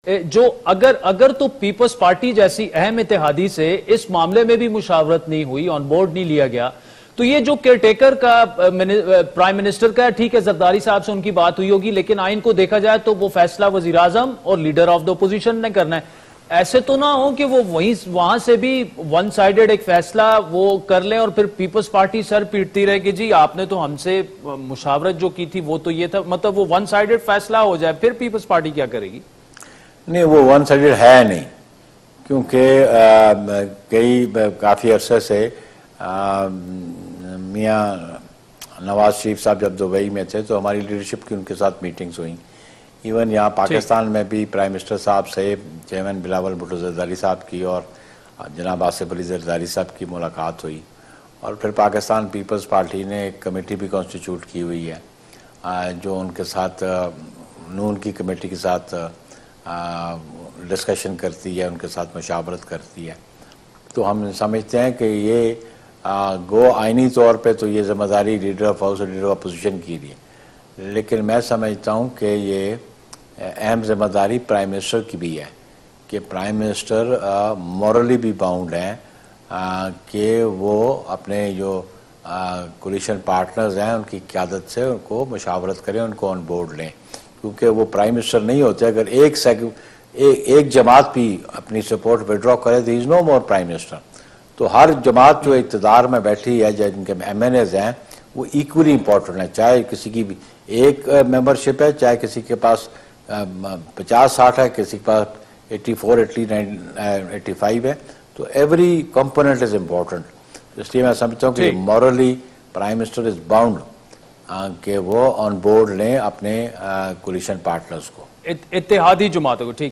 जो अगर तो पीपल्स पार्टी जैसी अहम इत्तेहादी से इस मामले में भी मुशावरत नहीं हुई, ऑन बोर्ड नहीं लिया गया, तो ये जो केयरटेकर का प्राइम मिनिस्टर का, ठीक है जरदारी साहब से उनकी बात हुई होगी, लेकिन आइन को देखा जाए तो वो फैसला वजीर आजम और लीडर ऑफ द अपोजिशन ने करना है। ऐसे तो ना हो कि वो वहां से भी वन साइडेड एक फैसला वो कर लें और फिर पीपल्स पार्टी सर पीटती रहे कि जी आपने तो हमसे मुशावरत जो की थी वो तो ये था, मतलब वो वन साइडेड फैसला हो जाए, फिर पीपल्स पार्टी क्या करेगी? नहीं, वो वन साइडेड है नहीं, क्योंकि काफ़ी अरसे से मियाँ नवाज शरीफ साहब जब दुबई में थे तो हमारी लीडरशिप की उनके साथ मीटिंग्स हुई। इवन यहाँ पाकिस्तान में भी प्राइम मिनिस्टर साहब से चेयरमैन बिलावल भुट्टो जरदारी साहब की और जनाब आसिफ अली जरदारी साहब की मुलाकात हुई। और फिर पाकिस्तान पीपल्स पार्टी ने एक कमेटी भी कॉन्स्टिट्यूट की हुई है जो उनके साथ नून की कमेटी के साथ डिस्कशन करती है, उनके साथ मशावरत करती है। तो हम समझते हैं कि ये गो आइनी तौर पे तो ये जिम्मेदारी लीडर ऑफ हाउस और लीडर ऑफ अपोजिशन की रही है, लेकिन मैं समझता हूँ कि ये अहम जिम्मेदारी प्राइम मिनिस्टर की भी है कि प्राइम मिनिस्टर मॉरली भी बाउंड हैं कि वो अपने जो कोलिशन पार्टनर्स हैं उनकी क़यादत से उनको मशावरत करें, उनको ऑन बोर्ड लें, क्योंकि वो प्राइम मिनिस्टर नहीं होते। अगर एक जमात भी अपनी सपोर्ट विड्रॉ करे तो is no more prime minister. तो हर जमात जो इक़्तिदार में बैठी है, जिनके MNAs हैं, वो इक्वली इम्पोर्टेंट है, चाहे किसी की भी एक मेंबरशिप है, चाहे किसी के पास 50-60 है, किसी के पास 84, 89, 85 है। तो एवरी कंपोनेंट इज इम्पोर्टेंट। इसलिए मैं समझता हूँ कि morally prime minister is bound कि वो ऑन बोर्ड लें अपने कोलिशन पार्टनर्स को, इत्तेहादी जमातों को। ठीक।